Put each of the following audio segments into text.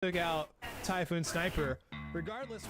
took out Typhoon Sniper. Regardless,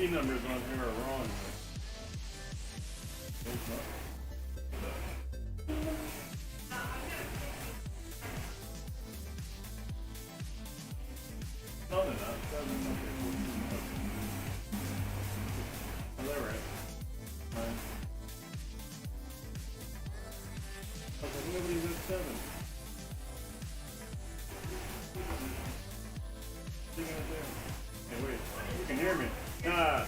key numbers on here are wrong. There's not. No, they're not. 7, okay, 14, okay. Oh, they're right. Fine. I was like, nobody's at 7. Sticking it there. Hey, wait. You can hear me. Ah!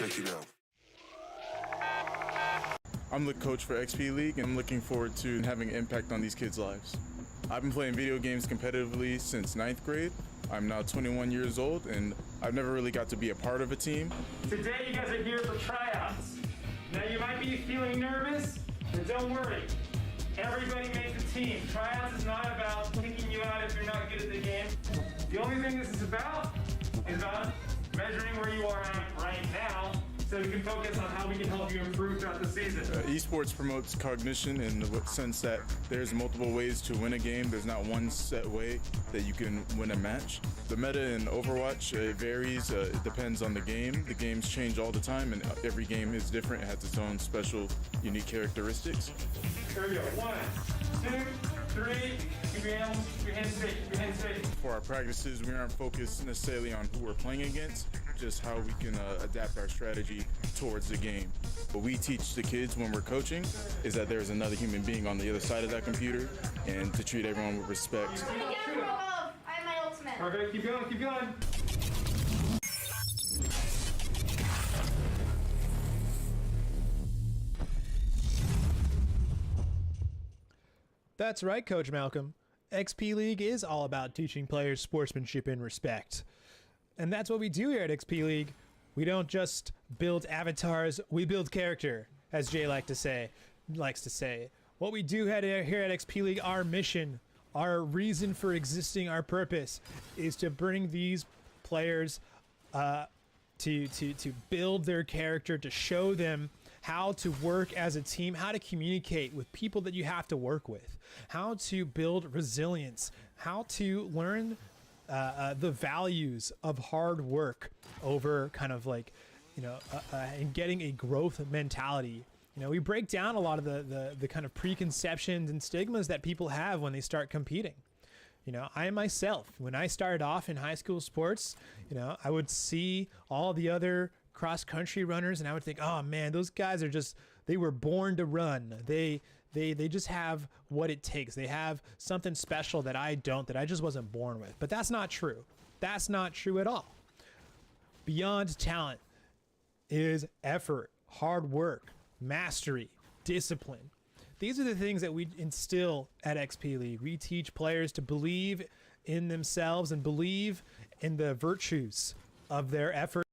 Check it out. I'm the coach for XP League and I'm looking forward to having an impact on these kids' lives. I've been playing video games competitively since 9th grade. I'm now 21 years old and I've never really got to be a part of a team. Today you guys are here for tryouts. Now you might be feeling nervous, but don't worry. Everybody makes a team. Tryouts is not about picking you out if you're not good at the game. The only thing this is about measuring where you are at right now, so we can focus on how we can help you improve throughout the season. Esports promotes cognition in the sense that there's multiple ways to win a game. There's not one set way that you can win a match. The meta in Overwatch, it varies. It depends on the game. The games change all the time, and every game is different. It has its own special, unique characteristics. Here we go. 1, 2, 3. Keep your hands straight. Keep your hands straight. For our practices, we aren't focused necessarily on who we're playing against, just how we can adapt our strategy towards the game. What we teach the kids when we're coaching is that there's another human being on the other side of that computer and to treat everyone with respect. I have my ultimate. Perfect. Keep going. Keep going. That's right, Coach Malcolm. XP League is all about teaching players sportsmanship and respect. And that's what we do here at XP League. We don't just build avatars, we build character, as Jay likes to say. What we do here at XP League, our mission, our reason for existing, our purpose, is to bring these players to build their character, to show them how to work as a team, how to communicate with people that you have to work with, how to build resilience, how to learn the values of hard work over kind of like, and getting a growth mentality. We break down a lot of the kind of preconceptions and stigmas that people have when they start competing. I myself, when I started off in high school sports, I would see all the other cross-country runners and I would think, oh man, those guys they were born to run. They just have what it takes. They have something special that I don't, that I just wasn't born with. But that's not true. That's not true at all. Beyond talent is effort, hard work, mastery, discipline. These are the things that we instill at XP League. We teach players to believe in themselves and believe in the virtues of their efforts,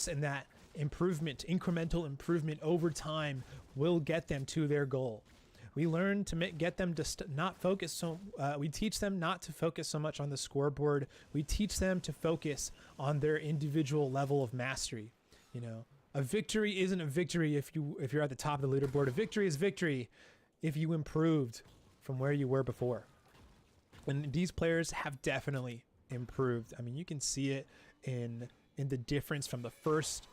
and that improvement, incremental improvement over time will get them to their goal. We learn to get them to not focus we teach them not to focus so much on the scoreboard. We teach them to focus on their individual level of mastery. A victory isn't a victory if you're at the top of the leaderboard. A victory is victory if you improved from where you were before. And these players have definitely improved. I mean, you can see it in the difference from the first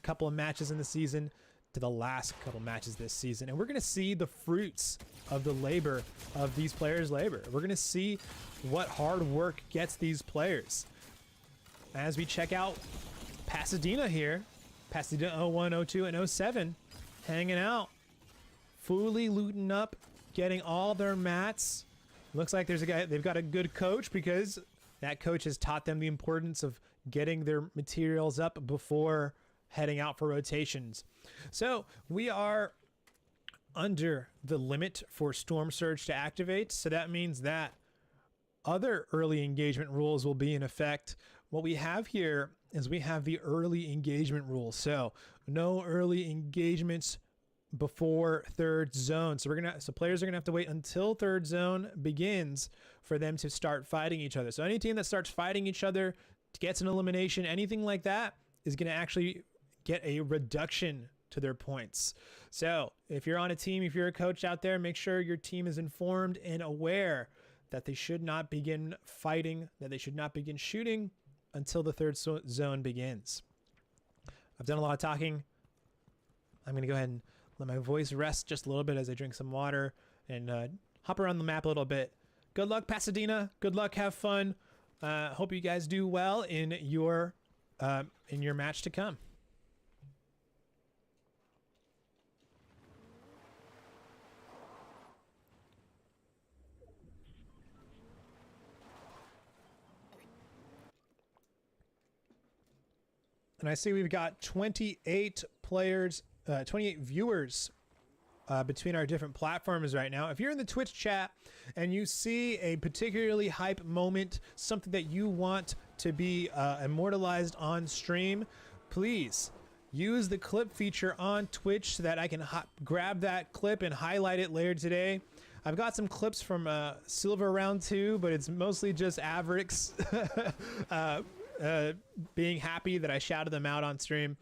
couple of matches in the season to the last couple matches this season. And we're going to see the fruits of the labor of these players' labor. We're going to see what hard work gets these players. As we check out Pasadena here, Pasadena 01, 02, and 07, hanging out, fully looting up, getting all their mats. Looks like they've got a good coach, because that coach has taught them the importance of getting their materials up before heading out for rotations. So we are under the limit for Storm Surge to activate. So that means that other early engagement rules will be in effect. What we have here is we have the early engagement rule. So no early engagements before third zone. So players are gonna have to wait until third zone begins for them to start fighting each other. So any team that starts fighting each other, gets an elimination, anything like that, is gonna actually get a reduction to their points. So if you're on a team, if you're a coach out there, make sure your team is informed and aware that they should not begin fighting, that they should not begin shooting until the third zone begins. I've done a lot of talking. I'm going to go ahead and let my voice rest just a little bit as I drink some water and hop around the map a little bit. Good luck, Pasadena. Good luck. Have fun. Hope you guys do well in your match to come. And I see we've got 28 players, 28 viewers between our different platforms right now. If you're in the Twitch chat and you see a particularly hype moment, something that you want to be immortalized on stream, please use the clip feature on Twitch so that I can grab that clip and highlight it later today. I've got some clips from Silver Round 2, but it's mostly just Avrix being happy that I shouted them out on stream.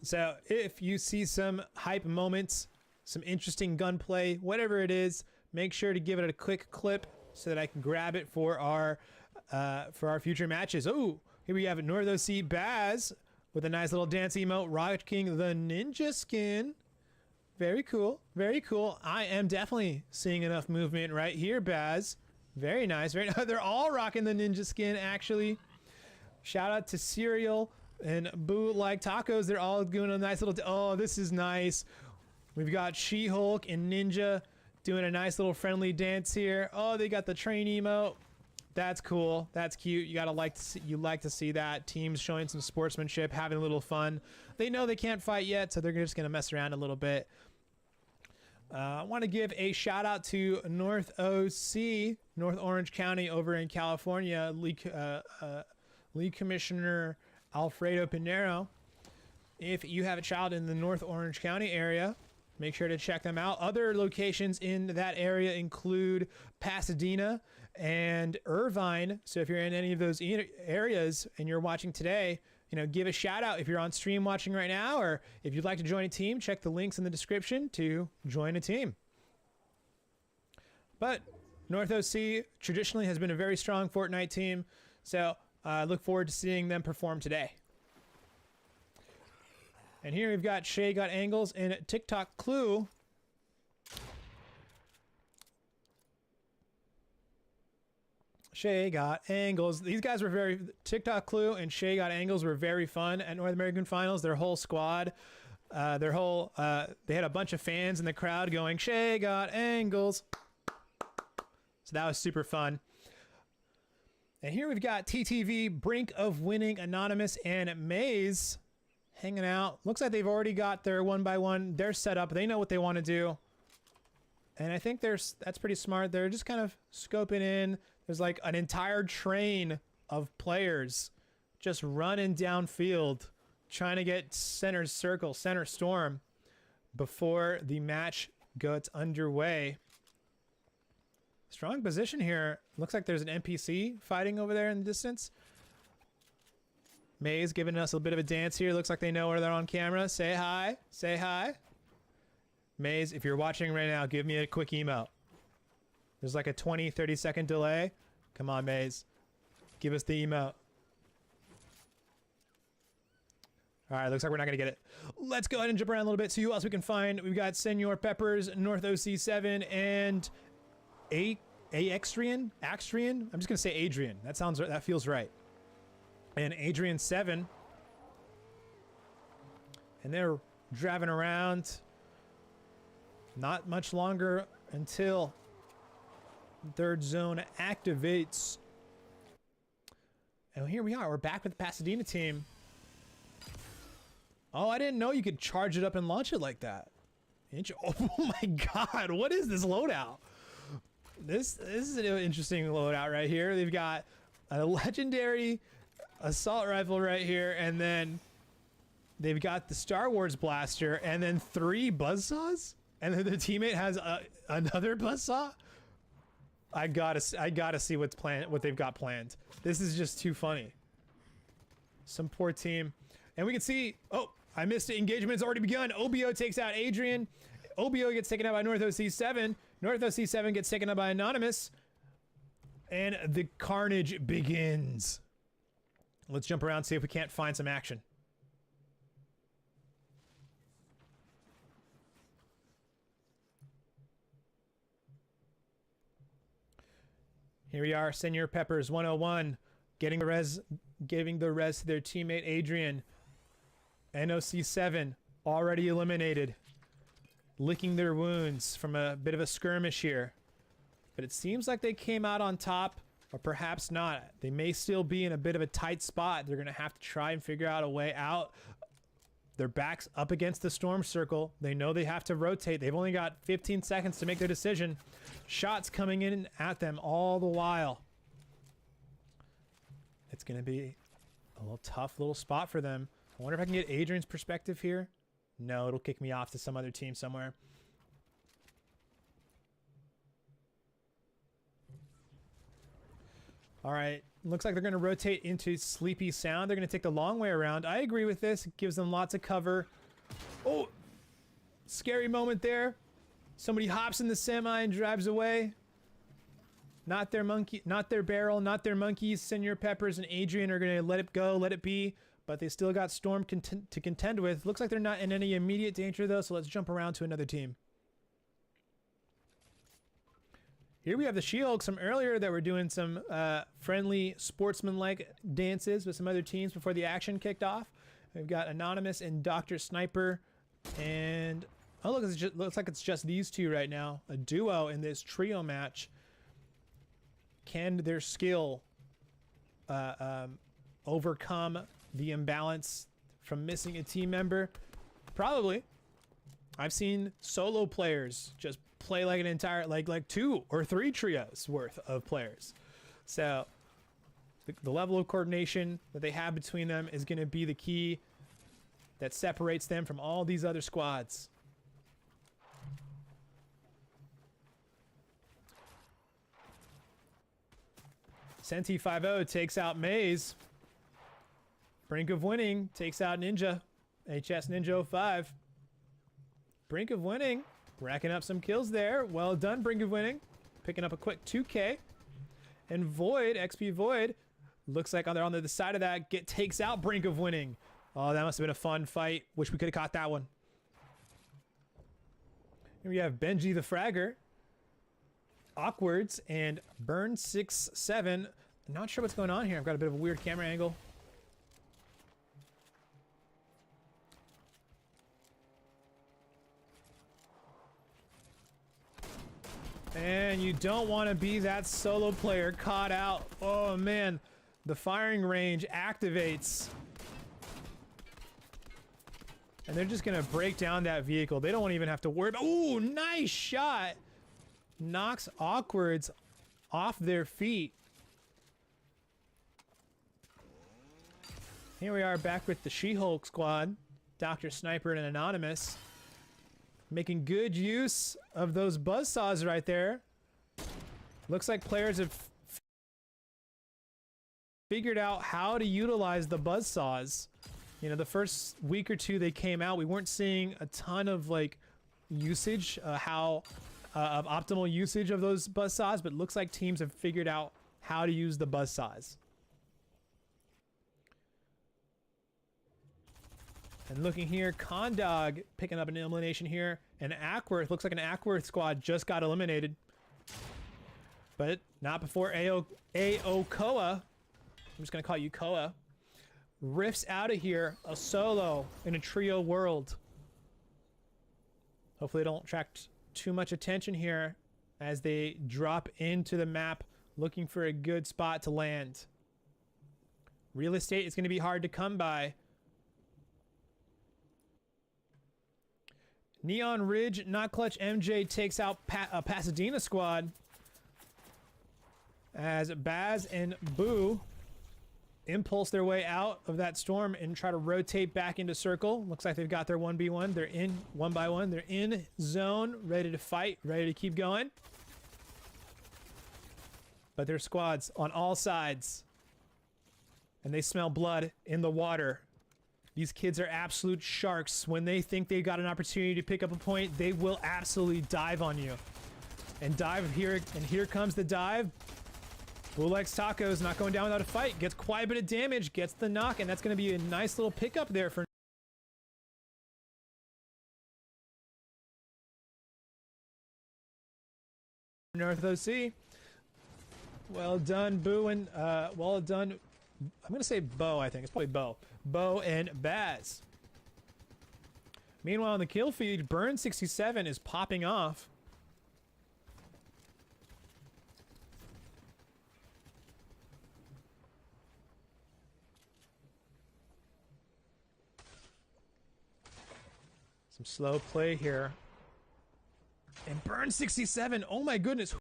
So if you see some hype moments, some interesting gunplay, whatever it is, make sure to give it a quick clip so that I can grab it for our future matches. Oh, here we have North OC Baz with a nice little dance emote, rocking the ninja skin. Very cool, very cool. I am definitely seeing enough movement right here, Baz. Very nice, very nice. They're all rocking the ninja skin, actually. Shout out to Cereal and Boo Like Tacos. They're all doing a nice little... Oh, this is nice. We've got She-Hulk and Ninja doing a nice little friendly dance here. Oh, they got the train emote. That's cool. That's cute. You gotta like to see that. Teams showing some sportsmanship, having a little fun. They know they can't fight yet, so they're just gonna mess around a little bit. I want to give a shout out to North OC, North Orange County over in California. League Commissioner Alfredo Pinero. If you have a child in the North Orange County area, make sure to check them out. Other locations in that area include Pasadena and Irvine. So if you're in any of those areas and you're watching today, you know, give a shout out if you're on stream watching right now, or if you'd like to join a team, check the links in the description to join a team. But North OC traditionally has been a very strong Fortnite team, so I look forward to seeing them perform today. And here we've got Shay Got Angles and TikTok Clue. Shay Got Angles. These guys were TikTok Clue and Shay Got Angles were very fun at North American Finals. Their whole squad, they had a bunch of fans in the crowd going, Shay Got Angles. So that was super fun. And here we've got TTV, Brink of Winning, Anonymous, and Maze hanging out. Looks like they've already got their 1x1. They're set up. They know what they want to do. And I think that's pretty smart. They're just kind of scoping in. There's like an entire train of players just running downfield, trying to get center circle, center storm before the match gets underway. Strong position here. Looks like there's an NPC fighting over there in the distance. Maze giving us a bit of a dance here. Looks like they know where they're on camera. Say hi. Say hi. Maze, if you're watching right now, give me a quick email. There's like a 20-30 second delay. Come on, Maze. Give us the email. All right, looks like we're not going to get it. Let's go ahead and jump around a little bit, see who else we can find. We've got Senor Peppers, North OC7, and Axtrian? I'm just going to say Adrian. That feels right. And Adrian 7. And they're driving around. Not much longer until third zone activates. And here we are. We're back with the Pasadena team. Oh, I didn't know you could charge it up and launch it like that. Oh my god, what is this loadout? This is an interesting loadout right here. They've got a legendary assault rifle right here, and then they've got the Star Wars blaster, and then 3 buzzsaws, and then the teammate has another buzzsaw. I gotta see what they've got planned. This is just too funny. Some poor team, and we can see. Oh, I missed it. Engagement has already begun. OBO takes out Adrian. OBO gets taken out by North OC7. North OC7 gets taken out by Anonymous. And the carnage begins. Let's jump around, see if we can't find some action. Here we are, Senor Peppers 101, giving the res to their teammate Adrian. NOC7 already eliminated, licking their wounds from a bit of a skirmish here. But it seems like they came out on top or perhaps not. They may still be in a bit of a tight spot. They're going to have to try and figure out a way out. Their back's up against the storm circle. They know they have to rotate. They've only got 15 seconds to make their decision. Shots coming in at them all the while. It's going to be a little tough little spot for them. I wonder if I can get Adrian's perspective here. No, it'll kick me off to some other team somewhere. All right, looks like they're going to rotate into Sleepy Sound. They're going to take the long way around. I agree with this. It gives them lots of cover. Oh, scary moment there. Somebody hops in the semi and drives away. Not their monkey, not their barrel, not their monkeys. Senor Peppers and Adrian are going to let it go, let it be. But they still got Storm to contend with. Looks like they're not in any immediate danger, though, so let's jump around to another team. Here we have the She-Hulks from earlier that were doing some friendly sportsman-like dances with some other teams before the action kicked off. We've got Anonymous and Dr. Sniper. And, oh, look, looks like it's just these two right now. A duo in this trio match. Can their skill overcome the imbalance from missing a team member? Probably. I've seen solo players just play like an entire, like 2 or 3 trios worth of players. So the level of coordination that they have between them is going to be the key that separates them from all these other squads. Senti 5-0 takes out Maze. Brink of winning takes out Ninja. HS Ninja 05. Brink of winning. Racking up some kills there. Well done, Brink of winning. Picking up a quick 2K. And Void, XP Void, looks like on the other side of that, takes out Brink of winning. Oh, that must have been a fun fight. Wish we could have caught that one. Here we have Benji the Fragger. Awkwards and Burn 6-7. I'm not sure what's going on here. I've got a bit of a weird camera angle. And you don't want to be that solo player caught out. Oh man, the firing range activates. And they're just gonna break down that vehicle. They don't even have to worry about, ooh, nice shot. Knocks Awkwards off their feet. Here we are back with the She-Hulk squad. Dr. Sniper and Anonymous. Making good use of those buzzsaws right there. Looks like players have figured out how to utilize the buzzsaws. You know, the first week or two they came out, we weren't seeing a ton of like usage, of optimal usage of those buzzsaws, but looks like teams have figured out how to use the buzzsaws. And looking here, Condog picking up an elimination here. And Ackworth, looks like an Ackworth squad just got eliminated. But not before Koa. I'm just going to call you Koa. Riffs out of here, a solo in a trio world. Hopefully they don't attract too much attention here as they drop into the map looking for a good spot to land. Real estate is going to be hard to come by. Neon Ridge, Not Clutch MJ takes out Pasadena squad as Baz and Boo impulse their way out of that storm and try to rotate back into circle. Looks like they've got their 1v1. They're in 1 by 1. They're in zone, ready to fight, ready to keep going. But their squads on all sides. And they smell blood in the water. These kids are absolute sharks. When they think they've got an opportunity to pick up a point, they will absolutely dive on you. And dive here, and here comes the dive. Blue likes tacos, not going down without a fight. Gets quite a bit of damage, gets the knock, and that's going to be a nice little pickup there for North OC. Well done, Boo, and well done. I'm going to say Bo, I think. It's probably Bo. Bo and Baz. Meanwhile, in the kill feed, Burn 67 is popping off. Some slow play here. And Burn 67. Oh my goodness.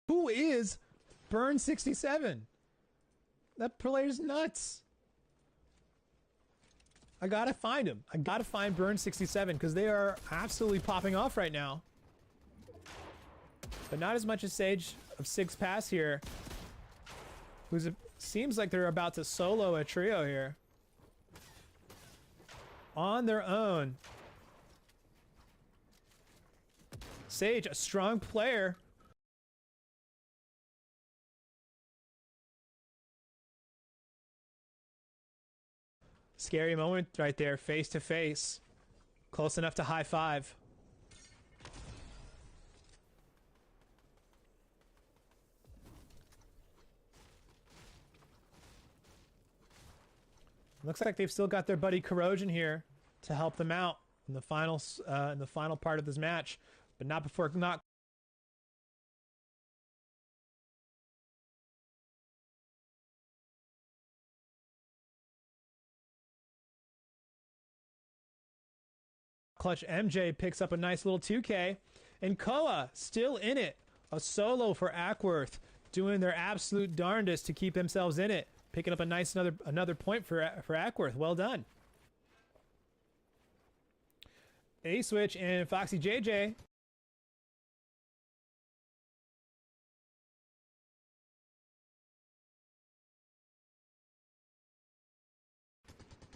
Who is Burn 67? That player's nuts. I gotta find him. I gotta find Burn 67 because they are absolutely popping off right now. But not as much as Sage of Six Pass here. Seems like they're about to solo a trio here. On their own. Sage, a strong player. Scary moment right there, face to face. Close enough to high five. Looks like they've still got their buddy Corrosion here to help them out in the final part of this match, but not before Clutch MJ picks up a nice little 2K, and Koa still in it. A solo for Ackworth, doing their absolute darndest to keep themselves in it. Picking up a nice another point for Ackworth. Well done. A-Switch and Foxy JJ.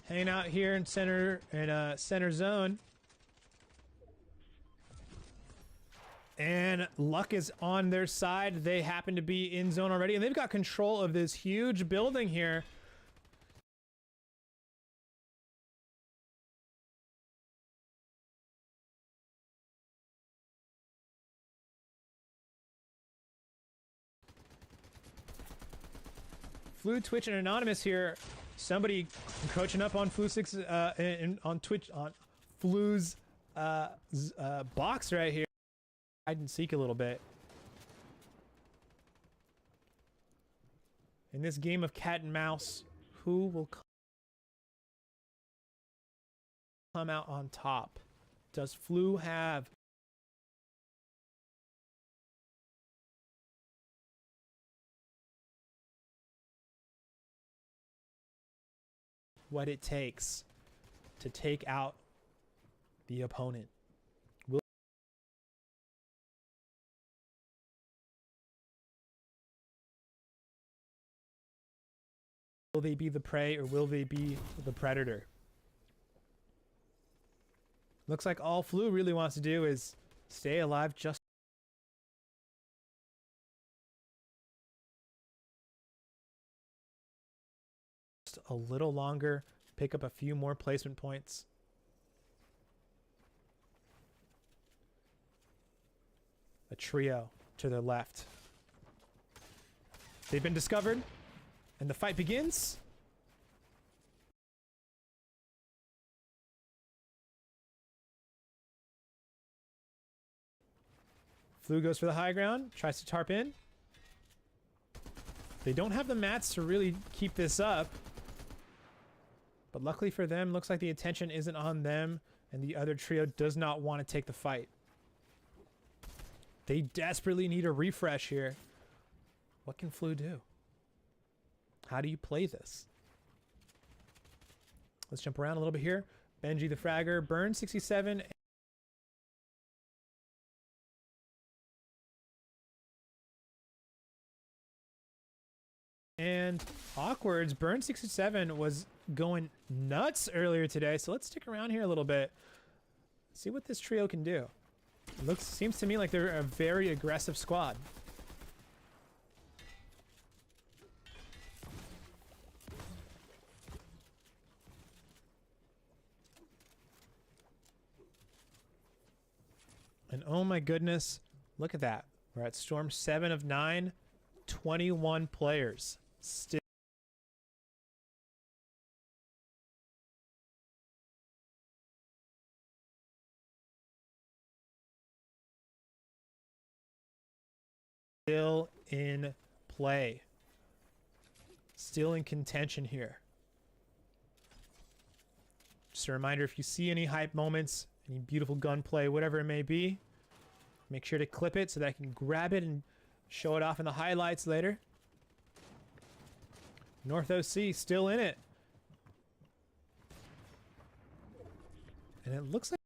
Hanging out here in center zone. And luck is on their side. They happen to be in zone already, and they've got control of this huge building here. Flu, Twitch, and Anonymous here. Somebody coaching up on Flu6 on Twitch on Flu's box right here. Hide and seek a little bit. In this game of cat and mouse, who will come out on top? Does Flu have what it takes to take out the opponent? Will they be the prey or will they be the predator? Looks like all Flu really wants to do is stay alive just a little longer, pick up a few more placement points. A trio to their left. They've been discovered. And the fight begins. Flu goes for the high ground, tries to tarp in. They don't have the mats to really keep this up. But luckily for them, looks like the attention isn't on them, and the other trio does not want to take the fight. They desperately need a refresh here. What can Flu do? How do you play this? Let's jump around a little bit here. Benji the Fragger, Burn 67. And Awkward's Burn 67 was going nuts earlier today, so let's stick around here a little bit. See what this trio can do. Seems to me like they're a very aggressive squad. And oh my goodness, look at that. We're at Storm 7 of 9, 21 players. Still. Still in play. still in contention here. Just a reminder, if you see any hype moments, any beautiful gunplay, whatever it may be, make sure to clip it so that I can grab it and show it off in the highlights later. North OC still in it. And it looks like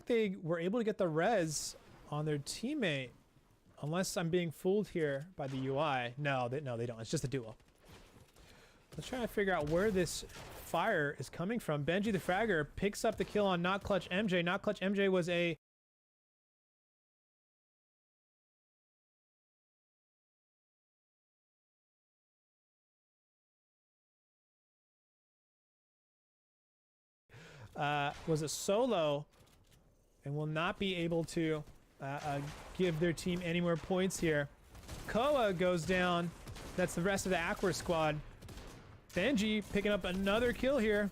they were able to get the res on their teammate, unless I'm being fooled here by the UI. No, they don't. It's just a duo. Let's try to figure out where this fire is coming from. Benji the Fragger picks up the kill on Not Clutch MJ. Not Clutch MJ was a solo and will not be able to give their team any more points here. Koa goes down. That's the rest of the Aqua squad. Benji picking up another kill here.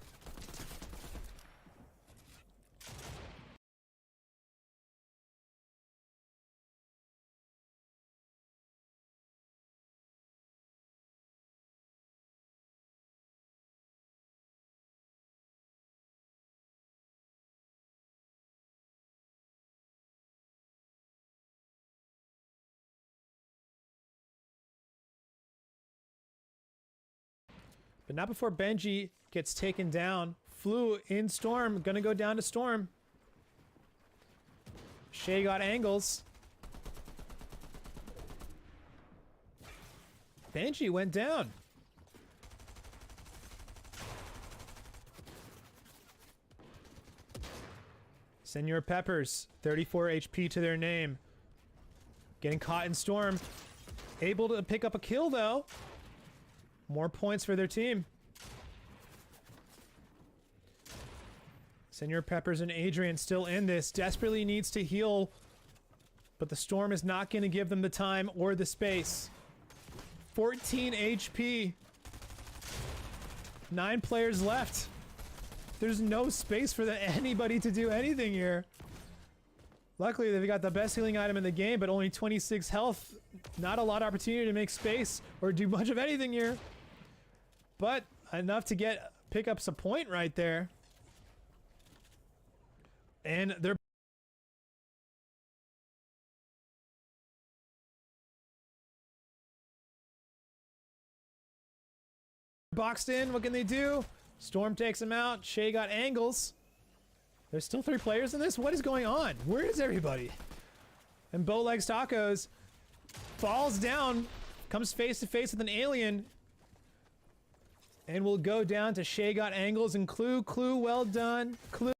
But not before Benji gets taken down. Flew in Storm. Gonna go down to Storm. Shay got angles. Benji went down. Senor Peppers, 34 HP to their name. Getting caught in Storm. Able to pick up a kill though. More points for their team. Senor Peppers and Adrian still in this. Desperately needs to heal. But the Storm is not going to give them the time or the space. 14 HP. 9 players left. There's no space for anybody to do anything here. Luckily, they've got the best healing item in the game, but only 26 health. Not a lot of opportunity to make space or do much of anything here. But enough to pick up some point right there. And they're boxed in. What can they do? Storm takes him out. Shay got angles. There's still 3 players in this? What is going on? Where is everybody? And Bowlegs Tacos falls down, comes face to face with an alien. And we'll go down to Shay got angles and Clue. Clue, well done. Clue.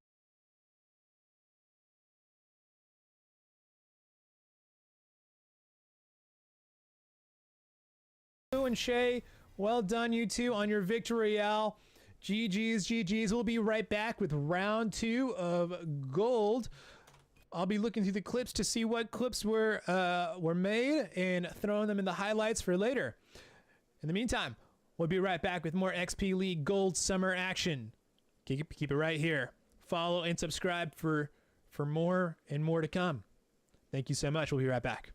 Clue and Shay, well done you two on your victory royale. GG's, GG's. We'll be right back with round 2 of gold. I'll be looking through the clips to see what clips were made and throwing them in the highlights for later. In the meantime, we'll be right back with more XP League Gold Summer action. Keep it right here. Follow and subscribe for more and more to come. Thank you so much. We'll be right back.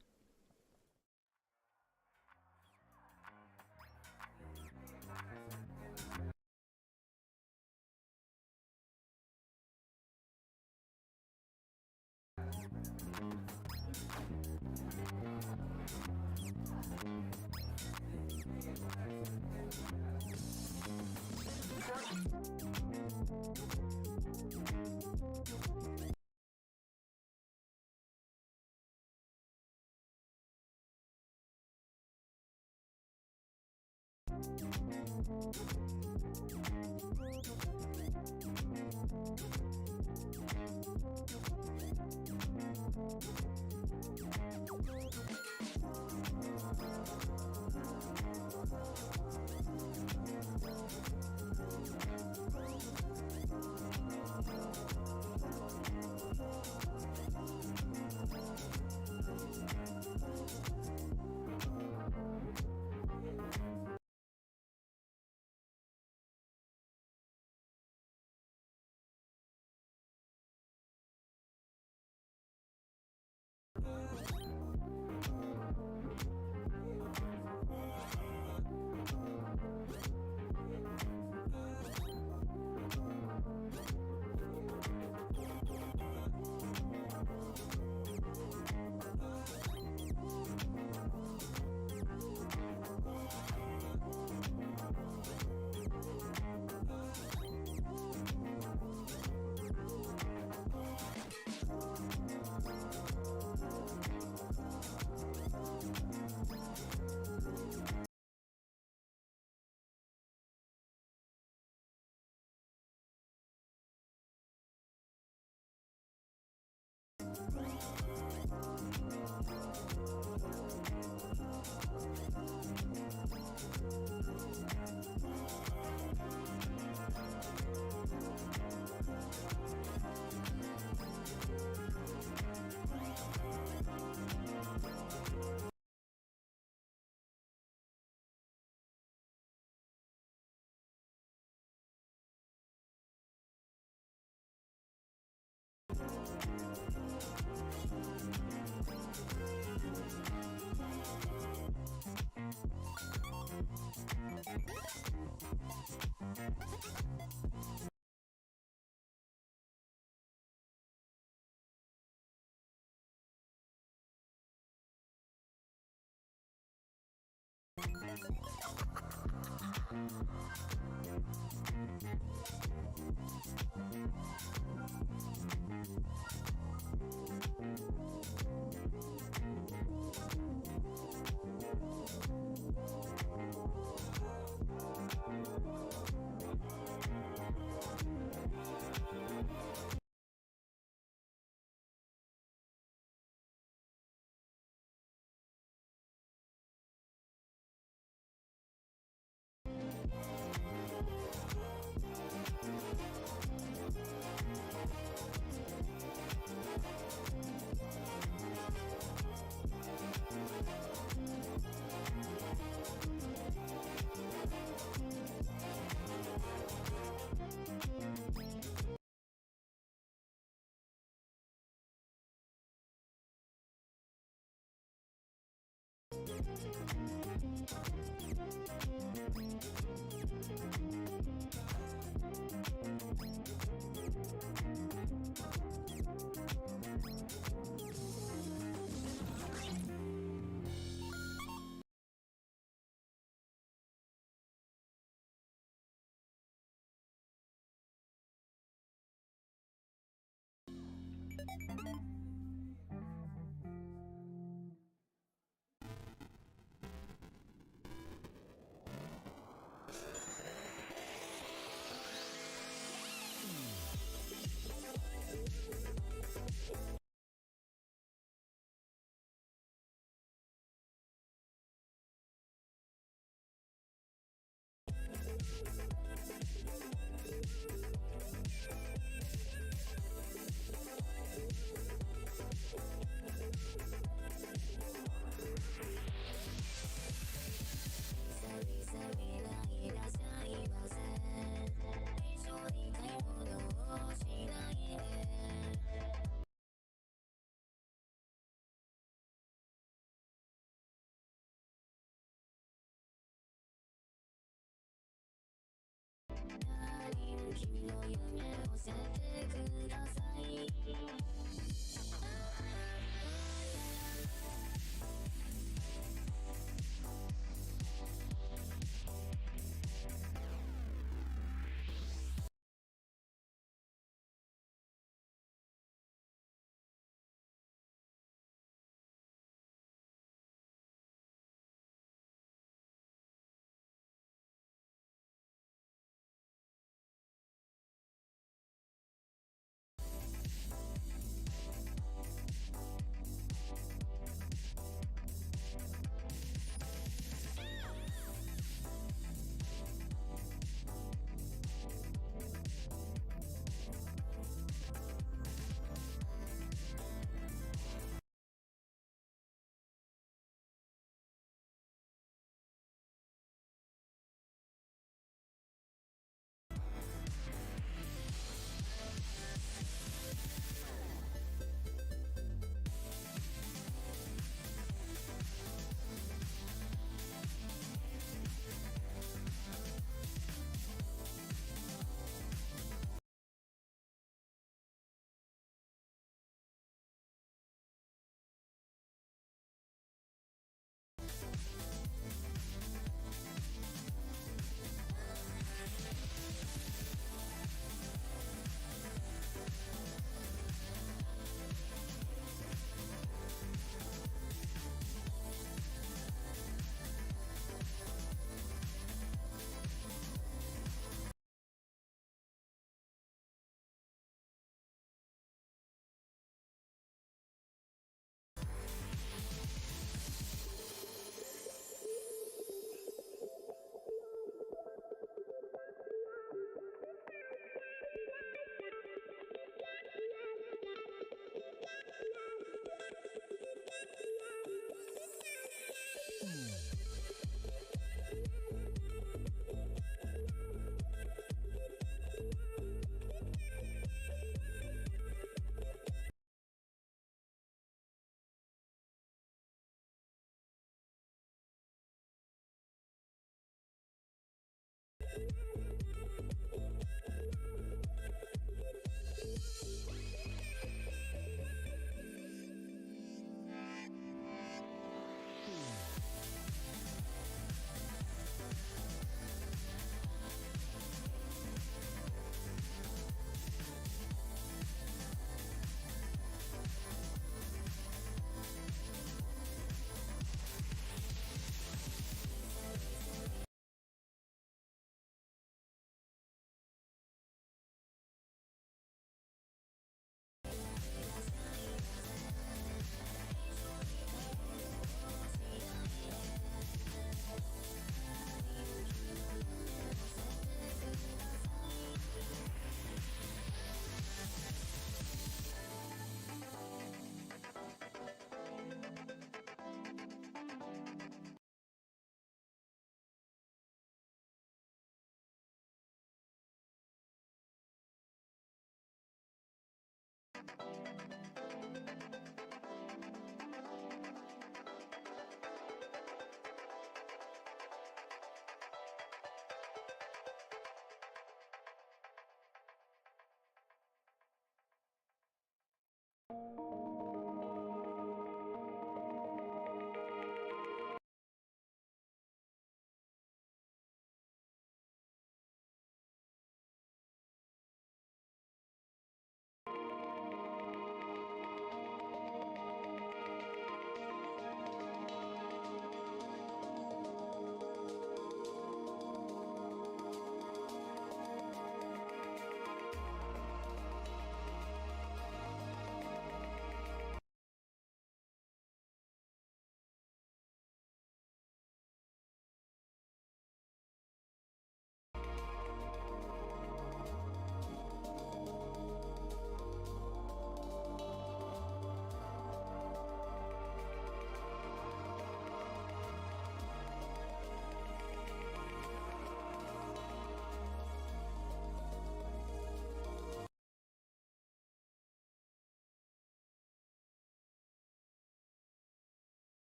君の夢を教えてください。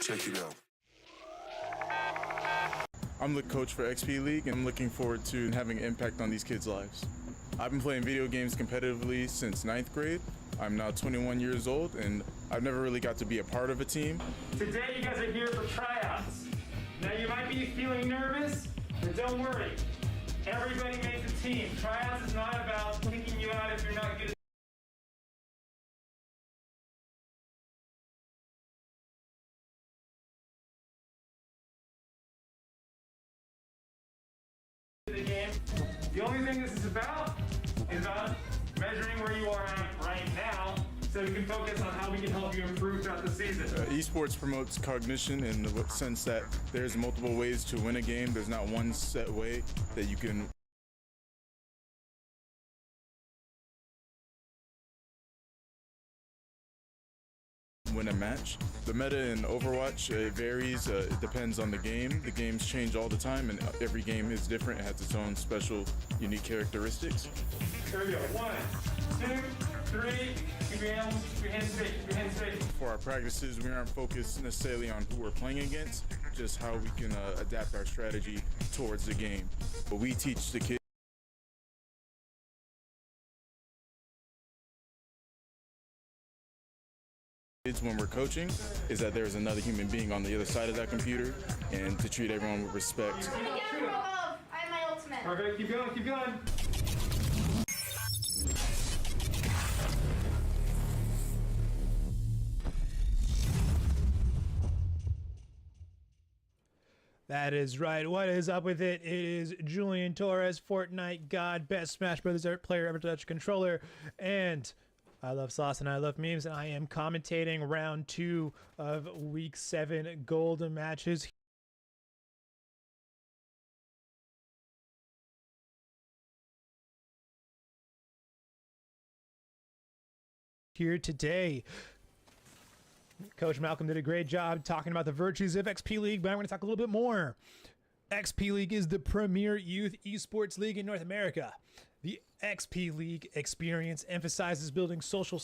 Check it out. I'm the coach for XP League, and I'm looking forward to having an impact on these kids' lives. I've been playing video games competitively since 9th grade. I'm now 21 years old, and I've never really got to be a part of a team. Today you guys are here for tryouts. Now you might be feeling nervous, but don't worry. Everybody makes a team. Tryouts is not about kicking you out if you're not good at the game. The only thing this is about measuring where you are at right now, so we can focus on how we can help you improve throughout the season. Esports promotes cognition in the sense that there's multiple ways to win a game. There's not one set way that you can win a match. The meta in Overwatch, it varies. It depends on the game. The games change all the time, and every game is different. It has its own special, unique characteristics. Here we go. 1, 2, 3. Keep your hands straight. Keep your hands straight. For our practices, we aren't focused necessarily on who we're playing against, just how we can adapt our strategy towards the game. But we teach the kids when we're coaching is that there's another human being on the other side of that computer, and to treat everyone with respect. I get from above. I have my ultimate. Perfect. Keep going. Keep going. That is right. What is up with it? It is Julian Torres, Fortnite God, best Smash Brothers player ever to touch a controller, and I love sauce and I love memes, and I am commentating round 2 of week 7 golden matches. Here today, Coach Malcolm did a great job talking about the virtues of XP League, but I'm going to talk a little bit more. XP League is the premier youth esports league in North America. The XP League experience emphasizes building social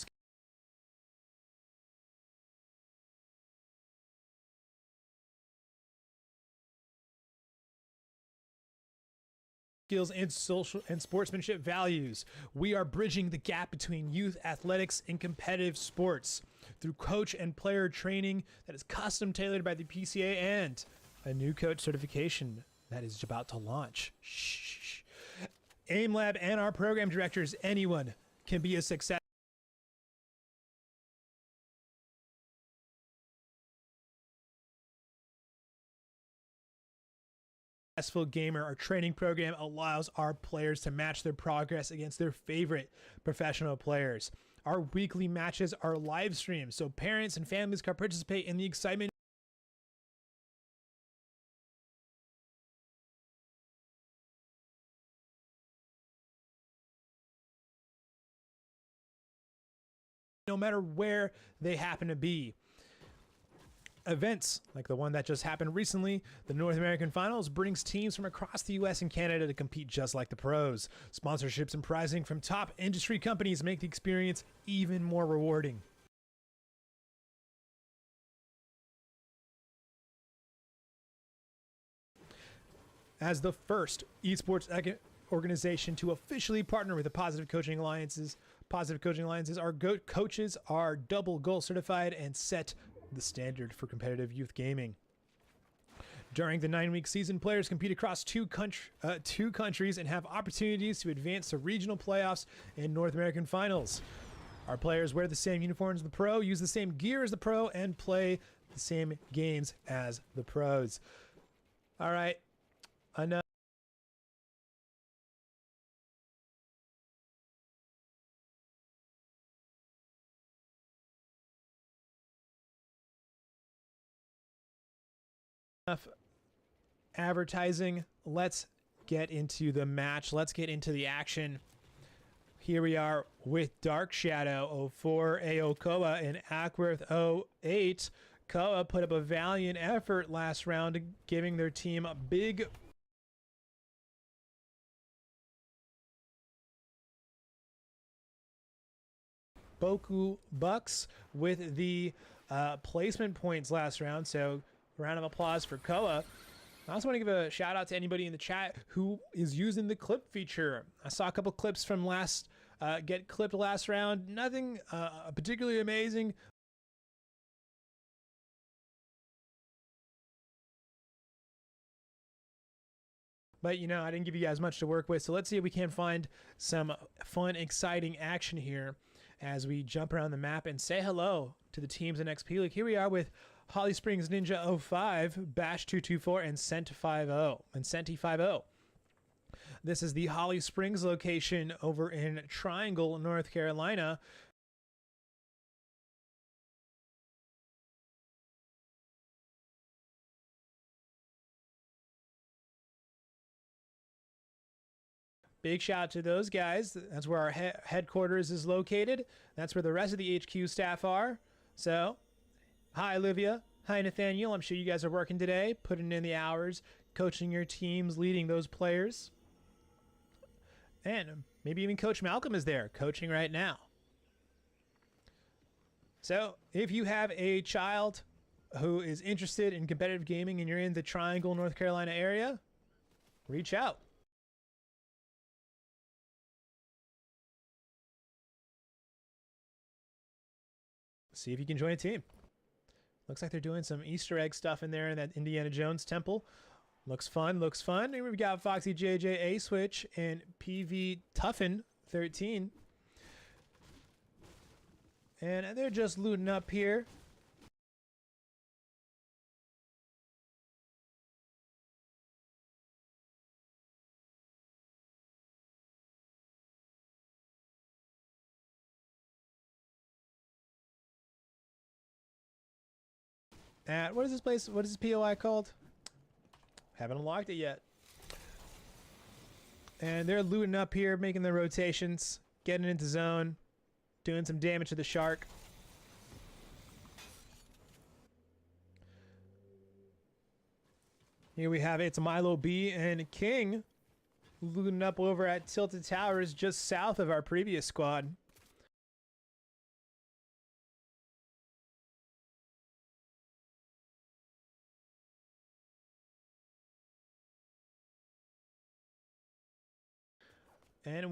skills and social and sportsmanship values. We are bridging the gap between youth athletics and competitive sports through coach and player training that is custom tailored by the PCA and a new coach certification that is about to launch. Shh. AIM Lab and our program directors, anyone can be a successful gamer. Our training program allows our players to match their progress against their favorite professional players. Our weekly matches are live streamed, so parents and families can participate in the excitement no matter where they happen to be. Events like the one that just happened recently, the North American Finals, brings teams from across the US and Canada to compete just like the pros. Sponsorships and prizing from top industry companies make the experience even more rewarding. As the first esports organization to officially partner with the Positive Coaching Alliances, our coaches are double gold certified and set the standard for competitive youth gaming. During the 9-week season, players compete across two countries and have opportunities to advance to regional playoffs and North American finals. Our players wear the same uniforms as the pro, use the same gear as the pro, and play the same games as the pros. All right, enough. Advertising. Let's get into the match. Let's get into the action. Here we are with Dark Shadow 04, AO Koa, and Ackworth 08. Koa put up a valiant effort last round, giving their team a big Boku Bucks with the placement points last round. So round of applause for Koa. I also want to give a shout out to anybody in the chat who is using the clip feature. I saw a couple clips from last get clipped last round. Nothing particularly amazing. But, you know, I didn't give you guys much to work with. So let's see if we can find some fun, exciting action here as we jump around the map and say hello to the teams in XP League. Here we are with Holly Springs Ninja 05, Bash 224, and Senti 50. This is the Holly Springs location over in Triangle, North Carolina. Big shout out to those guys. That's where our headquarters is located. That's where the rest of the HQ staff are. So, hi Olivia. Hi Nathaniel. I'm sure you guys are working today, putting in the hours, coaching your teams, leading those players. And maybe even Coach Malcolm is there, coaching right now. So, if you have a child who is interested in competitive gaming and you're in the Triangle, North Carolina area, reach out. See if you can join a team. Looks like they're doing some Easter egg stuff in there in that Indiana Jones temple. Looks fun, looks fun. And we've got Foxy JJ A Switch and PV Tuffin 13. And they're just looting up here. At, what is this place? What is this POI called? Haven't unlocked it yet. And they're looting up here, making their rotations, getting into zone, doing some damage to the shark. Here we have it's Milo B and King looting up over at Tilted Towers just south of our previous squad. And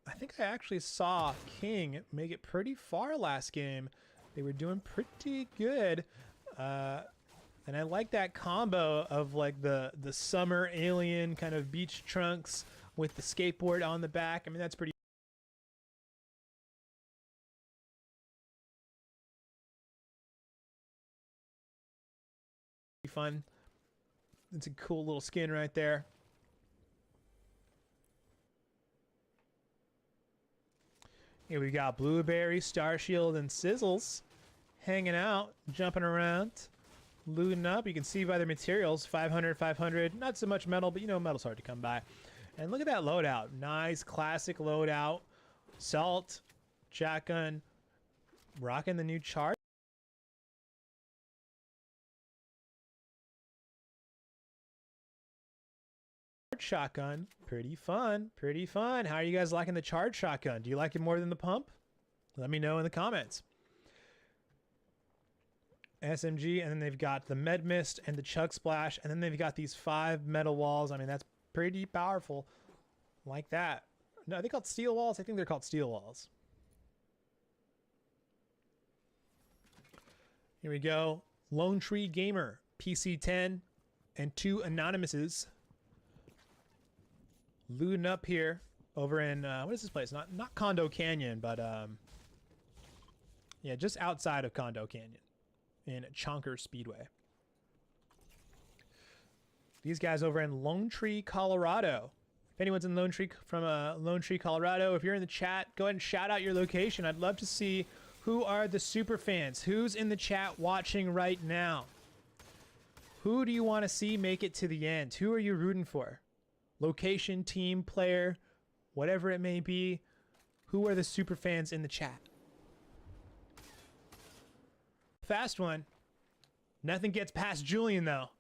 I think I actually saw King make it pretty far last game. They were doing pretty good. And I like that combo of like the summer alien kind of beach trunks with the skateboard on the back. I mean, that's pretty fun. It's a cool little skin right there. Here we got Blueberry, Starshield, and Sizzles hanging out, jumping around, looting up. You can see by their materials, 500, 500. Not so much metal, but you know, metal's hard to come by. And look at that loadout. Nice, classic loadout. Salt, shotgun, rocking the new charge. Shotgun, pretty fun, pretty fun. How are you guys liking the charge shotgun? Do you like it more than the pump? Let me know in the comments. SMG, and then they've got the Med Mist and the Chug Splash, and then they've got these 5 metal walls. I mean, that's pretty powerful. Like that. No, are they called steel walls? I think they're called steel walls. Here we go. Lone Tree Gamer, PC10, and 2 Anonymouses. Looting up here over in what is this place? Not Condo Canyon, but yeah, just outside of Condo Canyon in Chonker Speedway. These guys over in Lone Tree, Colorado. If anyone's in Lone Tree from Lone Tree, Colorado, if you're in the chat, go ahead and shout out your location. I'd love to see who are the super fans. Who's in the chat watching right now? Who do you want to see make it to the end? Who are you rooting for? Location, team, player, whatever it may be. Who are the super fans in the chat? Fast one. Nothing gets past Julian though.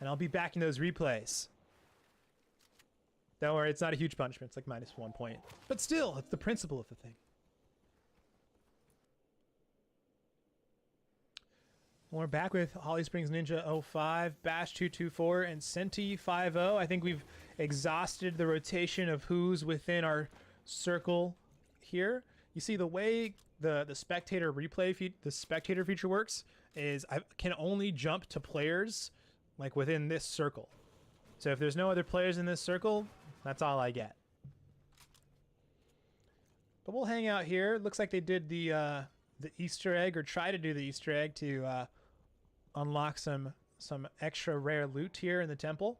And I'll be back in those replays. Don't worry, it's not a huge punishment. It's like -1 point. But still, it's the principle of the thing. We're back with Holly Springs Ninja 05, Bash 224, and Senti 50. I think we've exhausted the rotation of who's within our circle here. You see the way the spectator replay the spectator feature works is I can only jump to players like within this circle. So if there's no other players in this circle, that's all I get. But we'll hang out here. Looks like they did the Easter egg, or try to do the Easter egg to unlock some extra rare loot here in the temple.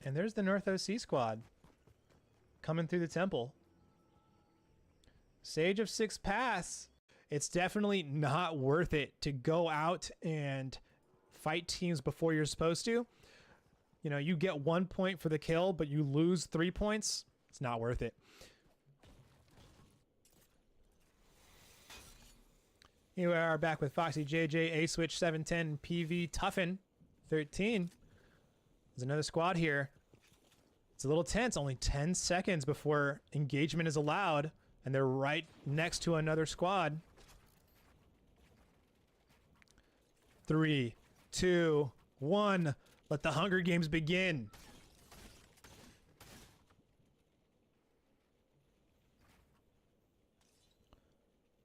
And there's the North OC squad coming through the temple. Sage of 6 pass. It's definitely not worth it to go out and fight teams before you're supposed to. You know, you get 1 point for the kill, but you lose 3 points. It's not worth it. Here we are back with Foxy JJ, A Switch 710, PV Tuffin 13. There's another squad here. It's a little tense, only 10 seconds before engagement is allowed, and they're right next to another squad. 3, 2, 1. Let the Hunger Games begin.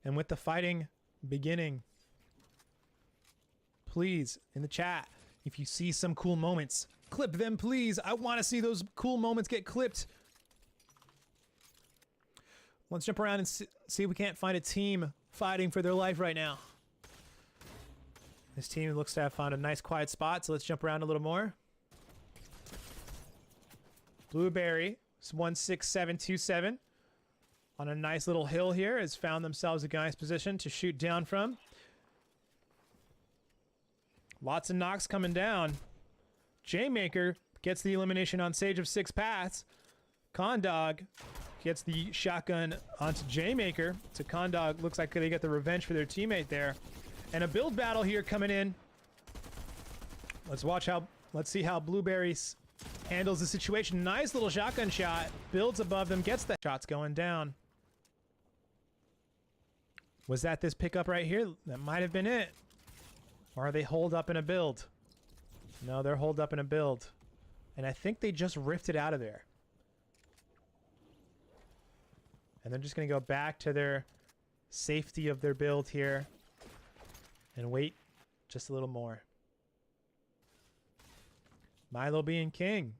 And with the fighting beginning, please, in the chat, if you see some cool moments, clip them, please. I want to see those cool moments get clipped. Let's jump around and see if we can't find a team fighting for their life right now. This team looks to have found a nice quiet spot, so let's jump around a little more. Blueberry, 16727. On a nice little hill here, has found themselves a nice position to shoot down from. Lots of knocks coming down. J-Maker gets the elimination on Sage of 6 paths. Condog gets the shotgun onto J-Maker. So Condog looks like they get the revenge for their teammate there. And a build battle here coming in. Let's see how Blueberry handles the situation. Nice little shotgun shot. Builds above them, gets the shots going down. Was that this pickup right here? That might have been it. Or are they holed up in a build? No, they're holed up in a build. And I think they just rifted out of there. And they're just going to go back to their safety of their build here. And wait just a little more. Milo being king.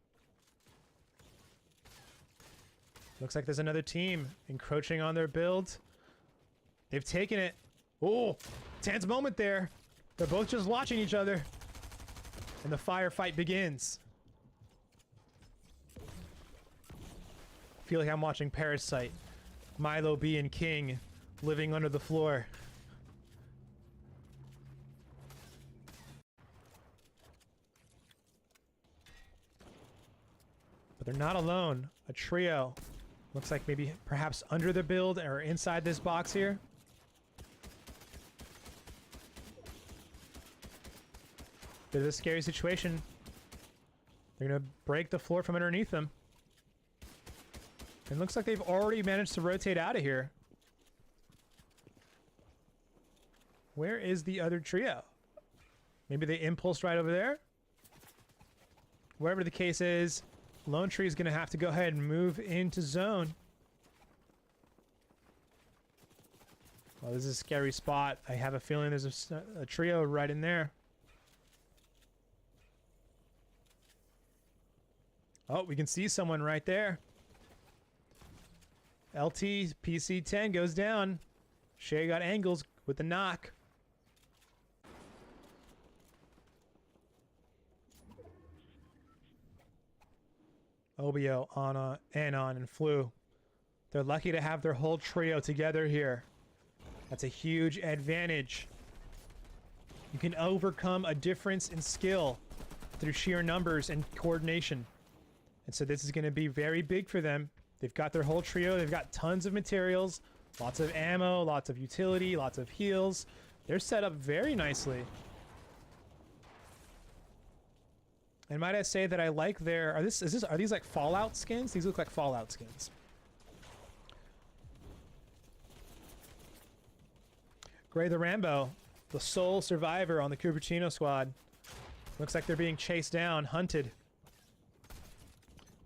Looks like there's another team encroaching on their build. They've taken it. Oh, tense moment there. They're both just watching each other. And the firefight begins. Feel like I'm watching Parasite. Milo being king, living under the floor. But they're not alone. A trio. Looks like maybe perhaps under the build or inside this box here. Bit of a scary situation. They're gonna break the floor from underneath them. And looks like they've already managed to rotate out of here. Where is the other trio? Maybe they impulsed right over there? Wherever the case is, Lone Tree is going to have to go ahead and move into zone. Well, this is a scary spot. I have a feeling there's a trio right in there. Oh, we can see someone right there. LT PC10 goes down. Shay got angles with the knock. Obio, Anna, Anon, and Flu. They're lucky to have their whole trio together here. That's a huge advantage. You can overcome a difference in skill through sheer numbers and coordination. And so this is going to be very big for them. They've got their whole trio. They've got tons of materials, lots of ammo, lots of utility, lots of heals. They're set up very nicely. And might I say that I like their... Are these like Fallout skins? These look like Fallout skins. Gray the Rambo, the sole survivor on the Cupertino squad. Looks like they're being chased down, hunted.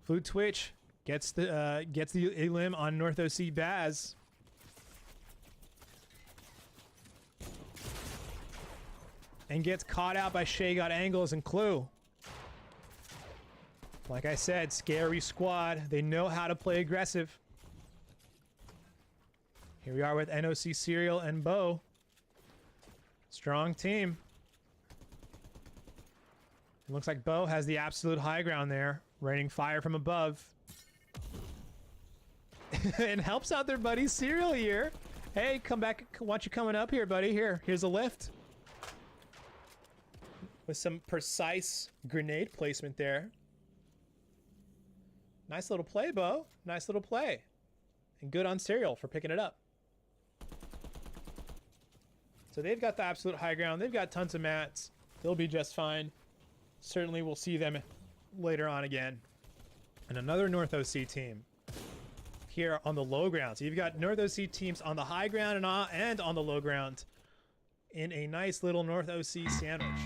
Flute Twitch gets the elim on North OC Baz. And gets caught out by Shay Got Angles and Clue. Like I said, scary squad. They know how to play aggressive. Here we are with NOC Serial and Bo. Strong team. It looks like Bo has the absolute high ground there, raining fire from above. And helps out their buddy Serial here. Hey, come back. Want you coming up here, buddy? Here's a lift. With some precise grenade placement there. Nice little play, Bo. Nice little play. And good on Serial for picking it up. So they've got the absolute high ground. They've got tons of mats. They'll be just fine. Certainly we'll see them later on again. And another North OC team here on the low ground. So you've got North OC teams on the high ground and on the low ground in a nice little North OC sandwich.